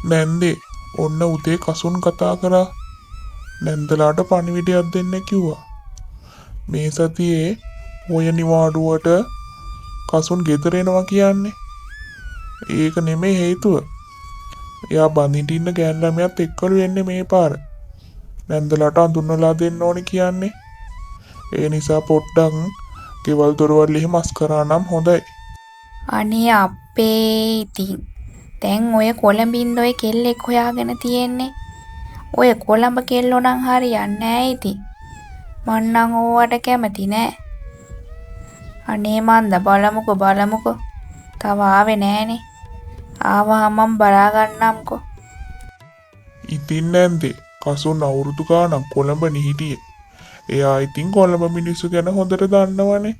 නැන්දේ ඔන්න උදේ කසුන් කතා කරා. නැන්දලාට පණිවිඩයක් දෙන්න කිව්වා. මේ සතියේ ඔය නිවාඩුවට කසුන් ගෙදර එනවා කියන්නේ. ඒක නෙමෙයි හේතුව. එයා බඳින්න ඉන්න ගෑන් ළමයාත් එක්කලු එන්නේ මේ පාර. නැන්දලාට අඳුන්වලා දෙන්න ඕනේ කියන්නේ. ඒ නිසා පොඩ්ඩක් ගෙවල් දොරවල් එහෙම අස් කරා නම් හොඳයි. අනේ අපේ ඉතින් දැන් ඔය කොළඹින්ද ඔය කෙල්ලෙක් හොයාගෙන තියෙන්නේ. ඔය කොළඹ කෙල්ලෝ නම් හරියන්නේ නැහැ ඉතින්. මං නම් ඕවට කැමති නෑ. අනේ මන්ද බලමුකෝ. තව ආවේ නෑනේ. ආවහම මම බලා ගන්නම්කෝ. ඉතින් නැන්දේ කසුන් අවුරුදු ගාණක් කොළඹනේ හිටියේ. එයා ඉතින් කොළඹ මිනිස්සු ගැන හොඳට දන්නවනේ.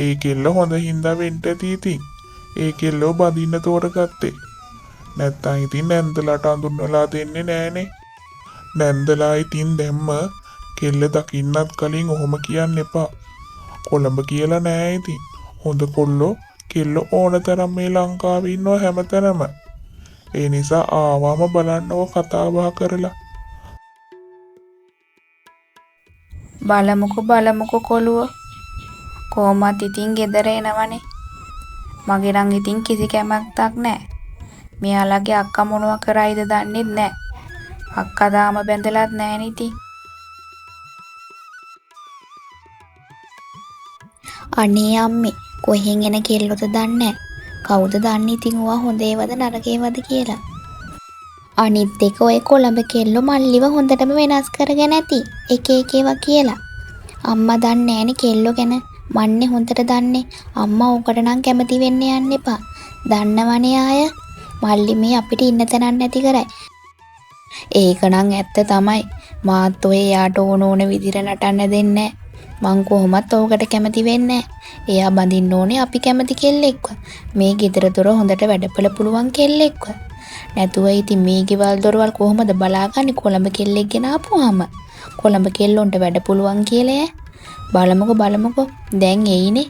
ඒ කෙල්ල හොඳ හින්දා වෙන්න ඇති ඉතින්. ඒ කෙල්ලව බඳින්න තෝරගත්තේ. නැත්තම් ඉතින් නැන්දලාට අඳුන්වලා දෙන්නේ නෑනේ. නැන්දලා ඉතින් දැම්ම කෙල්ල දකින්නත් කලින් ඔහොම කියන්න එපා. කොළඹ කියලා නෑ ඉතින්. හොඳ කොල්ලෝ කෙල්ල ඕනතරම් මේ ලංකාවේ ඉන්නවා හැමතැනම. ඒ නිසා ආවම බලන්නව කතා බහ කරලා. බලමුකෝ කොළුව. කොහොමත් ඉතින් ගෙදර එනවනේ. මගේ නම් ඉතින් කිසි කැමැත්තක් නෑ. මෙයාලගේ අක්කා මොනවා කරයිද දන්නෙත් නෑ. අක්කා තාම බැඳලත් නෑනේ ඉතින්. අනේ අම්මේ කොහෙන් එන කෙල්ලොද දන්නේ කවුද දන්නේ ඉතින් ඔයා හොඳ ඒවද නරක ඒවද කියලා. අනිත් එක ඔය කොළඹ කෙල්ලෝ මල්ලිව හොඳටම වෙනස් කරගෙන ඇති එක ඒවා කියලා. අම්මා දන්නේ නෑනේ කෙල්ලෝ ගැන. මන්නේ හොඳට දන්නේ. අම්මා ඕකට නම් කැමති වෙන්න යන්න එපා. දන්නවනේ ආය මල්ලි මේ අපිට ඉන්න තැනක් නැති කරයි. ඒක නම් ඇත්ත තමයි. මාත් ඔය යාට ඕන විදිහට නටන්න දෙන්නේ මං කොහොමත් ඕකට කැමති වෙන්නේ එයා බඳින්න ඕනේ අපි කැමති කෙල්ලෙක්ව. මේ ගෙදර දොර හොඳට වැඩපළ පුළුවන් කෙල්ලෙක්ව. නැතුව ඉතින් මේ ගෙවල් දොරවල් කොහොමද බලාගන්නේ කොළඹ කෙල්ලෙක් ගෙන ආපුවාම. කොළඹ කෙල්ලොන්ට වැඩ පුළුවන් කියලා බලමුකෝ දැන් එයිනේ.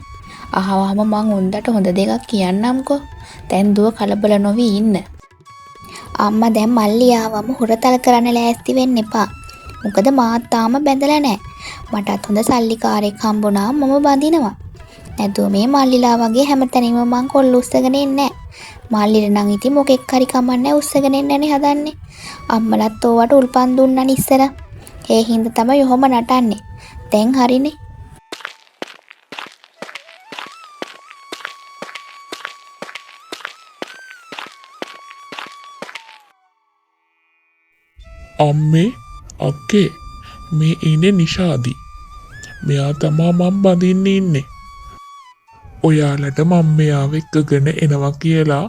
අහවම මං උන්දට හොඳ දෙකක් කියන්නම්කෝ. දැන් දුව කලබල නොවි ඉන්න. අම්මා දැන් මල්ලි ආවම හොරතල් කරන්න ලෑස්ති වෙන්න එපා. මොකද මාත් තාම බැඳලා නැහැ. මටත් හොඳ සල්ලිකාරයෙක් හම්බුණා මම බඳිනවා. නැතුව මේ මල්ලිලා වගේ හැමතැනම මං කොල්ල උස්සගෙන ඉන්නේ නැහැ. මල්ලිට නම් ඉතින් මොකෙක් හරි කමන්නේ උස්සගෙන ඉන්නනේ හදන්නේ. අම්මලත් ඕවට උල්පන් දුන්නනේ ඉස්සර. ඒ හින්දා තමයි ඔහොම නටන්නේ. දැන් හරිනේ. අම්මේ අක්කේ මේ ඉන්නේ නිෂාදි. මෙයා තමා මම බඳින්න ඉන්නේ. ඔයාලට මම මෙයාව එක්කගෙන එනවා කියලා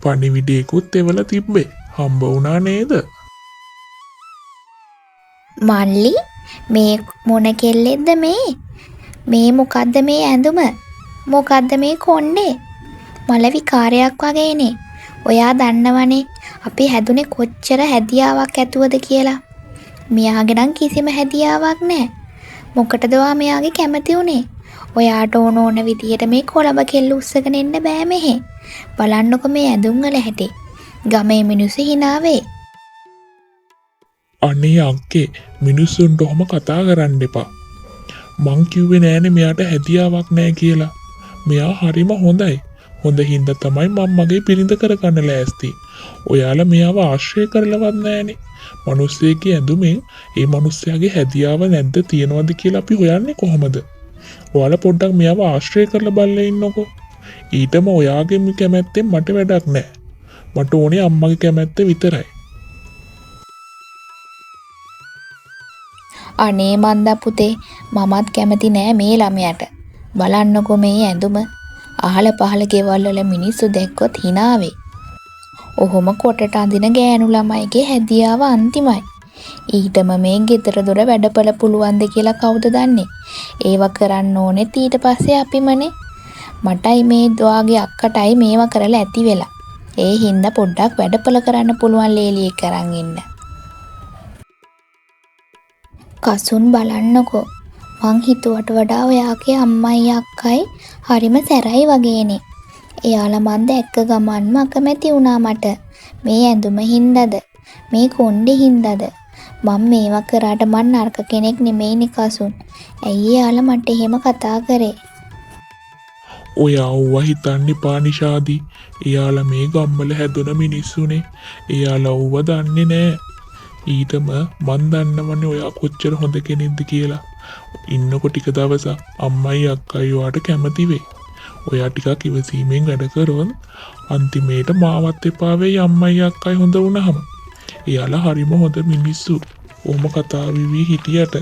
පණිවිඩයකුත් එවලා තිබ්බේ. හම්බ වුණා නේද? මල්ලි මේ මොන කෙල්ලෙක්ද මේ? මේ මොකද්ද මේ ඇඳුම? මොකද්ද මේ කොණ්ඩේ? මල විකාරයක් වගේනේ. ඔයා දන්නවනේ අපි හැදුනේ කොච්චර හැදියාවක් ඇතුවද කියලා. මෙයාගේ නම් කිසිම හැදියාවක් නැහැ. මොකටද ඔයා මෙයාගේ කැමති උනේ? ඔයාට ඕන විදියට මේ කොළඹ කෙල්ල උස්සගෙන එන්න බෑ මෙහෙ. බලන්නකො මේ ඇඳුම් වල හැටි. ගමේ මිනිස්සු hina වෙයි. අනේ අක්කේ මිනිස්සුන්ට ඔහොම කතා කරන්න එපා. මං කිව්වේ නෑනේ මෙයාට හැදියාවක් නෑ කියලා. මෙයා හරිම හොඳයි. හොඳ හින්දා තමයි මම මගේ පිරිඳ කරගන්න ලෑස්ති. ඔයාලා මෙයාව ආශ්‍රය කරලවත් නෑනේ. මිනිස්සෙගේ ඇඳුමෙන් ඒ මිනිස්සයාගේ හැදියාව නැද්ද තියනවද කියලා අපි හොයන්නේ කොහොමද? ඔයාලා පොඩ්ඩක් මෙයාව ආශ්‍රය කරලා බලලා ඉන්නකෝ. ඊටම ඔයාගේ කැමැත්තෙන් මට වැඩක් නෑ. මට ඕනේ අම්මගේ කැමැත්ත විතරයි. අනේ මන්දා පුතේ මමත් කැමති නෑ මේ ළමයාට. බලන්නකො මේ ඇඳුම. අහල පහල ගෙවල් වල මිනිස්සු දැක්කොත් hina වෙයි. ඔහොම කොටට අඳින ගෑනු ළමයිගේ හැදියාව අන්තිමයි. ඊටම මේ ගෙදර දොර වැඩපළ පුළුවන්ද කියලා කවුද දන්නේ? ඒව කරන්න ඕනේ ඊට පස්සේ අපිමනේ. මටයි මේ දුවාගේ අක්කටයි මේවා කරලා ඇති වෙලා. ඒ හින්දා පොඩ්ඩක් වැඩපළ කරන්න පුළුවන් ලේලියෙක් කරන් ඉන්න. කසුන් බලන්නකෝ. මං හිතුවට වඩා ඔයාගේ අම්මයි අක්කයි හරිම සැරයි වගේනේ. එයාලා මන් දැක්ක ගමන්ම අකමැති වුණා මට. මේ ඇඳුම හින්දාද? මේ කොණ්ඩේ හින්දාද? මම මේවා කරාට මං නරක කෙනෙක් නෙමෙයිනේ කසුන්. ඇයි එයාලා මට එහෙම කතා කරේ? ඔයා ඌව හිතන්න එපා නිෂාදි. එයාලා මේ ගම්වල හැදුන මිනිස්සුනේ. එයාලා ඌව දන්නේ නෑ. ඊටම මන් දන්නවනේ ඔයා කොච්චර හොඳ කෙනෙක්ද කියලා. ඉන්නකො ටික දවසක් අම්මයි අක්කයි ඔයාට කැමති වෙයි. ඔයා ටිකක් ඉවසීමෙන් වැඩ කරොත් අන්තිමේට මාවත් එපා වෙයි අම්මයි අක්කයි හොඳ වුණාම. එයාලා හරිම හොඳ මිනිස්සු. ඔහොම කතා විවි හිටියට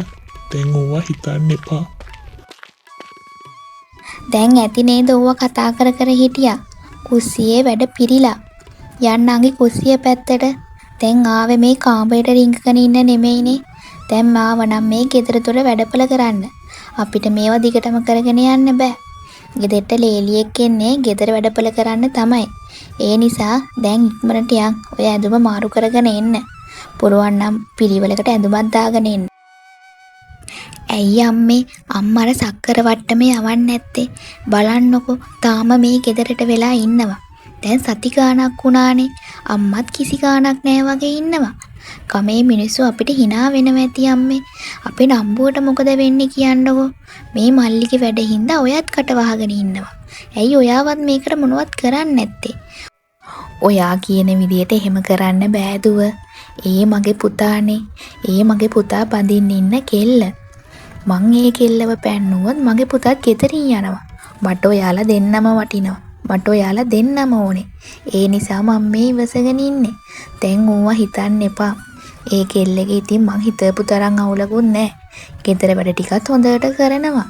දැන් ඕවා හිතන්න එපා. දැන් ඇති නේද ඕවා කතා කර කර හිටියා. කුස්සියේ වැඩ පිරීලා. යන්නන්ගේ කුස්සිය පැත්තට. දැන් ආවේ මේ කාමරේට රිංගගෙන ඉන්න නෙමෙයිනේ. දැන් මාව නම් මේ ගෙදර දොර වැඩපල කරන්න. අපිට මේවා දිගටම කරගෙන යන්න බෑ. ගෙදරට ලේලියෙක් එන්නේ ගෙදර වැඩපල කරන්න තමයි. ඒ නිසා දැන් ඉක්මනට යන් ඔය ඇඳුම මාරු කරගෙන එන්න. පුරවන් නම් පිළිවෙලකට ඇඳුමක් දාගෙන එන්න. ඇයි අම්මේ අම්මර සක්කර වට්ටමේ යවන්නේ නැත්තේ? බලන්නකෝ තාම මේ ගෙදරට වෙලා ඉන්නවා. දැන් සති ගාණක් වුණානේ. අම්මත් කිසි ගාණක් නැහැ වගේ ඉන්නවා. කමේ මිනිස්සු අපිට hina වෙනවා ඇති අම්මේ. අපේ නම්බුවට මොකද වෙන්නේ කියන්නකෝ. මේ මල්ලිගේ වැඩ හින්දා ඔයත් කට වහගෙන ඉන්නවා. ඇයි ඔයාවත් මේකට මොනවත් කරන්නේ නැත්තේ? ඔයා කියන විදියට එහෙම කරන්න බෑ දුව. ඒ මගේ පුතානේ. ඒ මගේ පුතා බඳින්න ඉන්න කෙල්ල. මං ඒ කෙල්ලව පැන්නුවොත් මගේ පුතාත් ගෙදරින් යනවා. මට ඔයාලා දෙන්නම වටිනවා. මට ඔයාලා දෙන්නම ඕනේ. ඒ නිසා මම මේ ඉවසගෙන ඉන්නේ. දැන් ඕවා හිතන්න එපා. ඒ කෙල්ලගේ ඉතින් මං හිතපු තරම් අවුලකුත් නැහැ. ගෙදර වැඩ ටිකත් හොඳට කරනවා.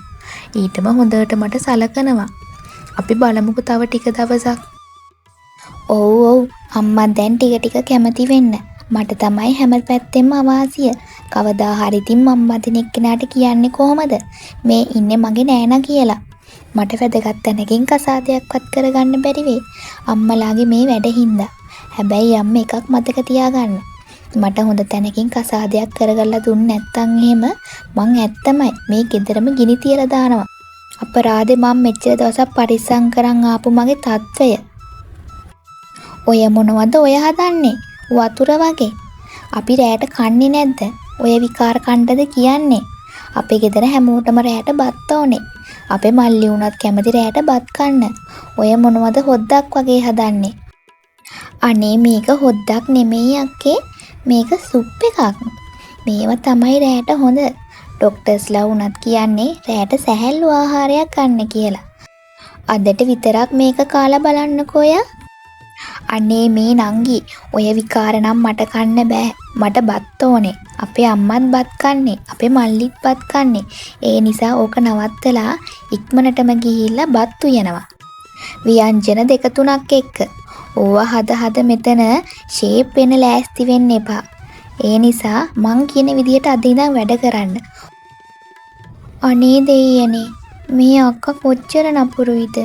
ඊටම හොඳට මට සලකනවා. අපි බලමුකෝ තව ටික දවසක්. ඔව් අම්මා දැන් ටික ටික කැමති වෙන්න. මට තමයි හැම පැත්තෙම අවාසිය. කවදා හරි ඉතින් මම මදින එක්කෙනාට කියන්නේ කොහමද? මේ ඉන්නේ මගේ නෑනා කියලා. මට වැදගත් තැනකින් කසාදයක්වත් කරගන්න බැරි වෙයි. අම්මලාගේ මේ වැඩ හින්දා. හැබැයි අම්ම එකක් මතක තියාගන්න. මට හොඳ තැනකින් කසාදයක් කරගලා දුන්නේ නැත්නම් එහෙම මං ඇත්තමයි මේ ගෙදරම ගිනි තියලා දානවා. අපරාධේ මම මෙච්චර දවසක් පරිස්සම් කරන් ආපු මගේ තත්වය. ඔය මොනවද ඔය හදන්නේ? වතුර වගේ. අපි රැයට කන්නේ නැද්ද? ඔය විකාර කණ්ඩද කියන්නේ? අපේ ගෙදර හැමෝටම රැයට බත් ඕනේ. අපේ මල්ලි වුණත් කැමති රැයට බත් කන්න. ඔය මොනවද හොද්දක් වගේ හදන්නේ? අනේ මේක හොද්දක් නෙමෙයි අක්කේ. මේක සුප් එකක්. මේවා තමයි රැයට හොඳ. ඩොක්ටර්ස්ලා වුණත් කියන්නේ රැයට සැහැල්ලු ආහාරයක් ගන්න කියලා. අදට විතරක් මේක කාලා බලන්නකෝ ඔයා. අනේ මේ නංගි ඔය විකාර නම් මට කන්න බෑ. මට බත් ඕනේ. අපේ අම්මත් බත් කන්නේ. අපේ මල්ලිත් බත් කන්නේ. ඒ නිසා ඕක නවත්තලා ඉක්මනටම ගිහිල්ලා බත් උයනවා. ව්‍යංජන 2-3ක් එක්ක. ඕවා හද මෙතන ෂේප් වෙන ලෑස්ති වෙන්න එපා. ඒ නිසා මං කියන විදියට අද ඉඳන් වැඩ කරන්න. අනේ දෙයියනේ මේ අක්කා කොච්චර නපුරුයිද?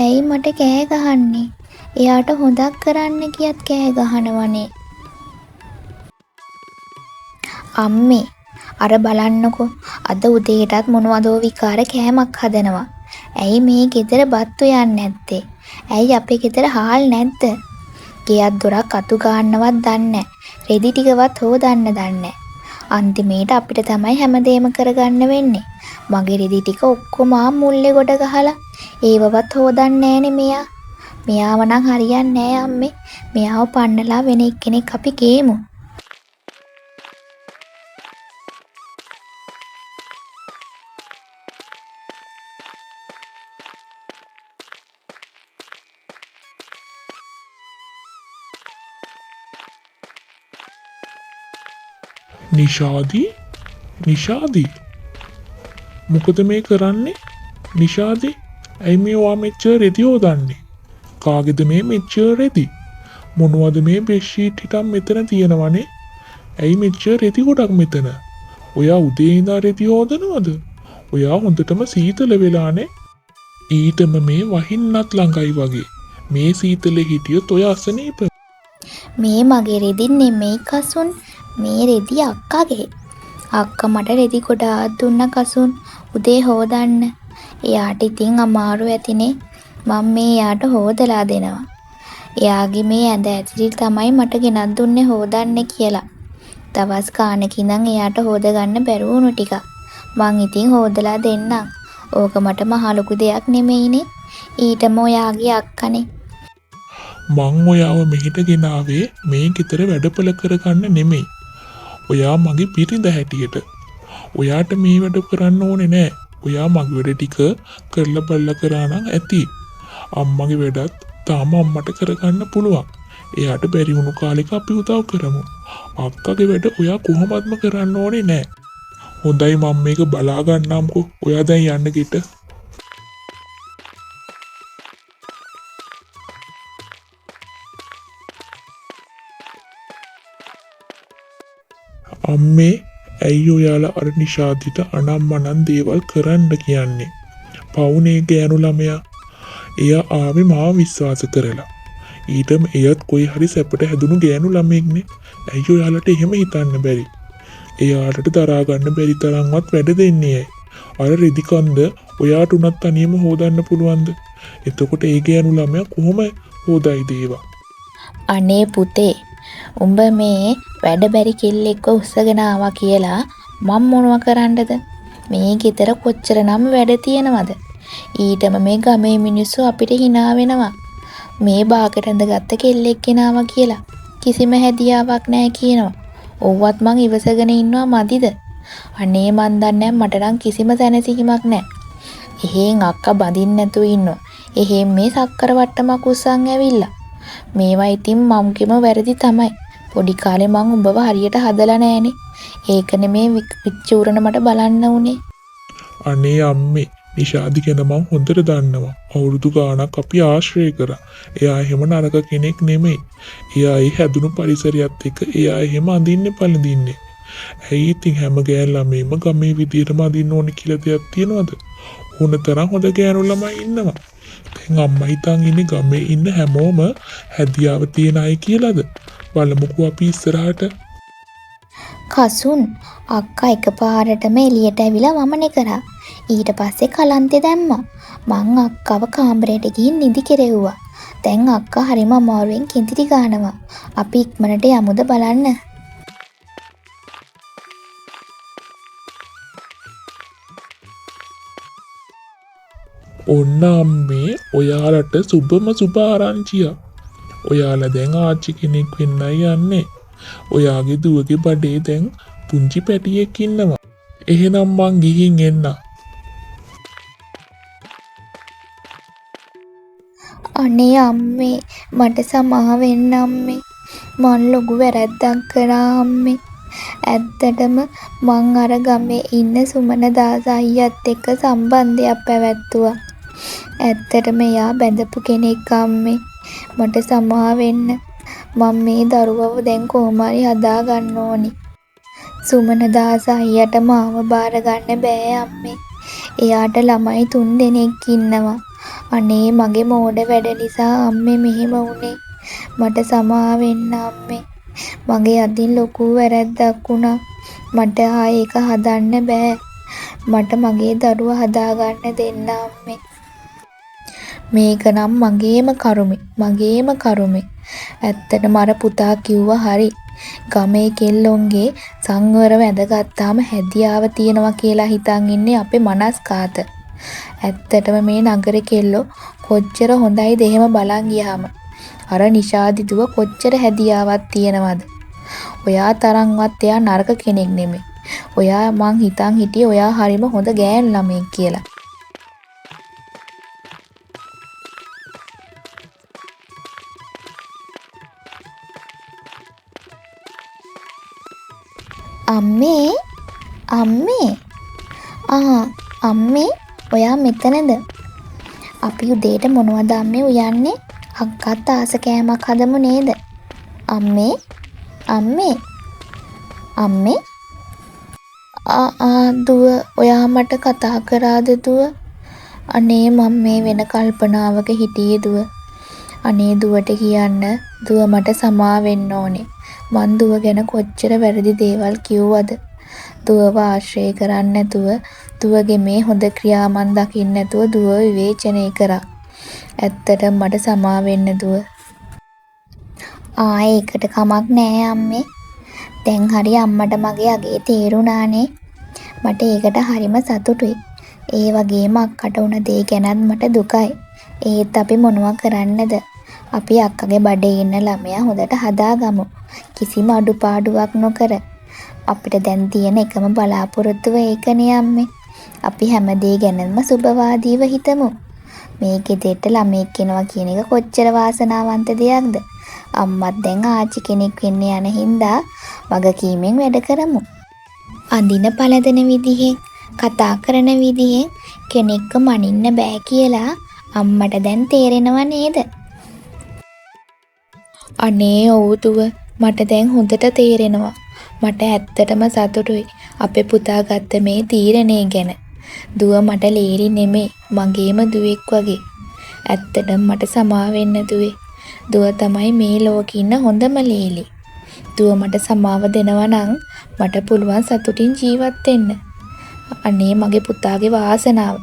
ඇයි මට කෑ ගහන්නේ? එයාට හොදක් කරන්න කියත් කෑ ගහනවනේ. අම්මේ අර බලන්නකෝ අද උදේටත් මොනවදෝ විකාර කෑමක් හදනවා. ඇයි මේ ගෙදර බත් උයන්නේ නැත්තේ? ඇයි අපේ ගෙදර හාල් නැද්ද? ගෙයක් දොරක් අතු ගන්නවත් දන්නේ. රෙදි ටිකවත් හොදන්න දන්නේ. අන්තිමේට අපිට තමයි හැමදේම කරගන්න වෙන්නේ. මගේ රෙදි ටික ඔක්කොම මුල්ලේ ගොඩ ගහලා ඒවවත් හොදන්නේ නැනේ මෙයා. මෙයාව නම් හරියන්නේ නැහැ අම්මේ. මෙයාව පන්නලා වෙන එක්කෙනෙක් අපි ගේමු. නිෂාදි මොකද මේ කරන්නේ? නිෂාදි ඇයි මේ වා මෙච්චර රෙදි හොදන්නේ? කාගේද මේ මෙච්චර රෙදි? මොනවද මේ බෙඩ්ෂීට් හිටම් මෙතන තියෙනවනේ? ඇයි මෙච්චර රෙදි ගොඩක් මෙතන? ඔයා උදේ ඉඳන් රෙදි හොදනවද? ඔයා හොඳටම සීතල වෙලානේ. ඊටම මේ වහින්නත් ළඟයි වගේ. මේ සීතලේ හිටියොත් ඔය අසනීප. මේ මගේ රෙදි නෙමෙයි කසුන්. මේ රෙදි අක්කගේ. අක්කා මට රෙදි ගොඩාක් දුන්න කසුන් උදේ හොදන්න. එයාට ඉතින් අමාරු ඇතිනේ. මම මේ යාට හොදලා දෙනවා. එයාගේ මේ ඇඳ ඇතිරි තමයි මට ගෙනත් දුන්නේ හොදන්න කියලා. දවස් ගානක ඉඳන් එයාට හොද ගන්න බැරි වුණු ටික. මං ඉතින් හොදලා දෙන්නම්. ඕක මට මහ ලොකු දෙයක් නෙමෙයිනේ. ඊටම ඔයාගේ අක්කනේ. මං ඔයාව මෙහෙට ගෙනාවේ මේ ගෙදර වැඩපළ කරගන්න නෙමෙයි. ඔයා මගේ පිරිඳ හැටියට. ඔයාට මේ වැඩ කරන්න ඕනේ නෑ. ඔයා මගේ වැඩ ටික කරලා බලලා කරා නම් ඇති. අම්මගේ වැඩත් තාම අම්මට කරගන්න පුළුවන්. එයාට බැරි වුණු කාලෙක අපි උදව් කරමු. අක්කගේ වැඩ ඔයා කොහොමත්ම කරන්න ඕනේ නෑ. හොඳයි මම මේක බලා ගන්නම්කෝ. ඔයා දැන් යන්න ගෙට. අම්මේ ඇයි ඔයාලා අර නිෂාදිට අනම්මනම් දේවල් කරන්න කියන්නේ? පවුනේ ගෑනු ළමයා. එයා ආවේ මාව විශ්වාස කරලා. ඊටම එයත් කොයි හරි සැපට හැදුණු ගෑනු ළමෙක්නේ. ඇයි ඔයාලට එහෙම හිතන්න බැරි? එයාට දරා ගන්න බැරි තරම්වත් වැඩ දෙන්නේ ඇයි? අර රෙදි කන්ද ඔයාට උනත් තනියම හොදන්න පුළුවන්ද? එතකොට ඒ ගෑනු ළමයා කොහොම හොදයිද ඒවා? අනේ පුතේ, උඹ මේ වැඩ බැරි කෙල්ලෙක්ව උස්සගෙන ආවා කියලා මම මොනව කරන්නද? මේ ගෙදර කොච්චරනම් වැඩ තියෙනවද? ඊටම මේ ගමේ මිනිස්සු අපිට hina වෙනවා. මේ බාගට ඇඳගත්ත කෙල්ලෙක් ගෙනාවා කියලා කිසිම හැදියාවක් නැහැ කියනවා. ඔව්වත් මං ඉවසගෙන ඉන්නවා මදිද? අනේ මන් දන්නේ මට නම් කිසිම සැනසීමක් නැහැ. එහෙන් අක්කා බඳින්න නැතුව ඉන්නවා. එහෙන් මේ සක්කර වට්ටමක් උස්සන් ඇවිල්ලා. මේවා ඉතින් මම්ගෙම වැරදි තමයි. පොඩි කාලේ මං උඹව හරියට හදලා නැහනේ. ඒකනේ මේ විචූරණ මට බලන්න උනේ. අනේ අම්මේ, නිෂාදි ගැන මං හොඳට දන්නවා. අවුරුදු ගාණක් අපි ආශ්‍රය කරා. එයා එහෙම නරක කෙනෙක් නෙමෙයි. එයා ඒ හැදුණු පරිසරයත් එක්ක එයා එහෙම අඳින්නේ පළඳින්නේ. ඇයි ඉතින් හැම ගෑන් ළමයිම ගමේ විදියටම අඳින්න ඕනේ කියලා දෙයක් තියනවද? ඕන තරම් හොඳ ගෑනු ළමයි ඉන්නවා. දැන් අම්මා හිතන් ඉන්නේ ගමේ ඉන්න හැමෝම හැදියාව තියන අය කියලාද? බලමුකෝ අපි ඉස්සරහට. කසුන් අක්කා එකපාරටම එළියට ඇවිලා වමනේ කරා. ඊට පස්සේ කලන්තේ දැම්මා. මං අක්කව කාමරයට ගිහින් නිදි කෙරෙව්වා. දැන් අක්කා හරිම අමාරුවෙන් කිඳිටි ගන්නවා. අපි ඉක්මනට යමුද බලන්න. ඔන්න අම්මේ ඔයාලට සුබම සුබ ආරංචියක්. ඔයාලා දැන් ආච්චි කෙනෙක් වෙන්නයි යන්නේ. ඔයාගේ දුවගේ බඩේ දැන් පුංචි පැටියෙක් ඉන්නවා. එහෙනම් මං ගිහින් එන්න. අනේ අම්මේ, මට සමාව වෙන්න අම්මේ. මං ලොකු වැරැද්දක් කරා අම්මේ. ඇත්තටම මං අර ගමේ ඉන්න සුමන දාස අයියත් එක්ක සම්බන්ධයක් පැවැත්තුවා. ඇත්තටම එයා බැඳපු කෙනෙක් අම්මේ. මට සමාව වෙන්න. මම මේ දරුවව දැන් කොහොම හරි හදා ගන්න ඕනි. සුමන දාස අයියට මාව බාර ගන්න බෑ අම්මේ. එයාට ළමයි 3 දෙනෙක් ඉන්නවා. අනේ මගේ මෝඩ වැඩ නිසා අම්මේ මෙහෙම වුනේ. මට සමාව වෙන්න අම්මේ. මගේ අදින් ලොකු වැරැද්දක් වුණා. මට ආයේ ඒක හදන්න බෑ. මට මගේ දරුවා හදා ගන්න දෙන්න අම්මේ. මේක නම් මගේම කරුමේ. ඇත්තටම අර පුතා කිව්වා හරි. ගමේ කෙල්ලොන්ගේ සංවර වැඳගත්තාම හැදියාව තියනවා කියලා හිතන් ඉන්නේ අපේ මනස්කාත. ඇත්තටම මේ නගර කෙල්ලෝ කොච්චර හොඳයිද එහෙම බලන් ගියාම. අර නිෂාදි දුව කොච්චර හැදියාවක් තියනවද? ඔයා තරම්වත් එයා නරක කෙනෙක් නෙමෙයි. ඔයා මං හිතන් හිටියේ ඔයා හරිම හොඳ ගෑනු ළමෙක් කියලා. අම්මේ ඔයා මෙතනද? අපි උදේට මොනවද අම්මේ උයන්නේ? අක්කත් ආස කෑමක් හදමු නේද? අම්මේ දුව, ඔයා මට කතා කරාද දුව? අනේ මම මේ වෙන කල්පනාවක හිටියේ දුව. අනේ දුවට කියන්න, දුව මට සමා වෙන්න ඕනේ. මං දුව ගැන කොච්චර වැරදි දේවල් කිව්වද? දුවව ආශ්‍රය කරන්න නැතුව, දුවගේ මේ හොඳ ක්‍රියා මන් දකින්න නැතුව දුව විවේචනය කරා. ඇත්තටම මට සමා වෙන්න දුව. ඒකට කමක් නෑ අම්මේ. දැන් හරි අම්මට මගේ අගේ තේරුණානේ. මට ඒකට හරිම සතුටුයි. ඒ වගේම අක්කට වුණ දේ ගැනත් මට දුකයි. ඒත් අපි මොනවා කරන්නද? අපි අක්කගේ බඩේ ඉන්න ළමයා හොඳට හදාගමු. කිසිම අඩුපාඩුවක් නොකර. අපිට දැන් තියෙන එකම බලාපොරොත්තුව ඒකනේ අම්මේ. අපි හැම දේ ගැනම සුබවාදීව හිතමු. මේ ගෙදරට ළමෙක් එනවා කියන එක කොච්චර වාසනාවන්ත දෙයක්ද? අම්මත් දැන් ආච්චි කෙනෙක් වෙන්න යන හින්දා වගකීමෙන් වැඩ කරමු. අඳින පළඳින විදිහෙන්, කතා කරන විදිහෙන් කෙනෙක්ව මනින්න බෑ කියලා අම්මට දැන් තේරෙනව නේද? අනේ ඔව් දුව, මට දැන් හොඳට තේරෙනවා. මට ඇත්තටම සතුටුයි අපේ පුතා ගත්ත මේ තීරණය ගැන. දුව මට ලේරි නෙමෙයි, මගේම දුවෙක් වගේ. ඇත්තටම මට සමා වෙන්න දුවේ. දුව තමයි මේ ලෝකේ ඉන්න හොඳම ලේලි. දුව මට සමාව දෙනවා නම් මට පුළුවන් සතුටින් ජීවත් වෙන්න. අනේ මගේ පුතාගේ වාසනාව.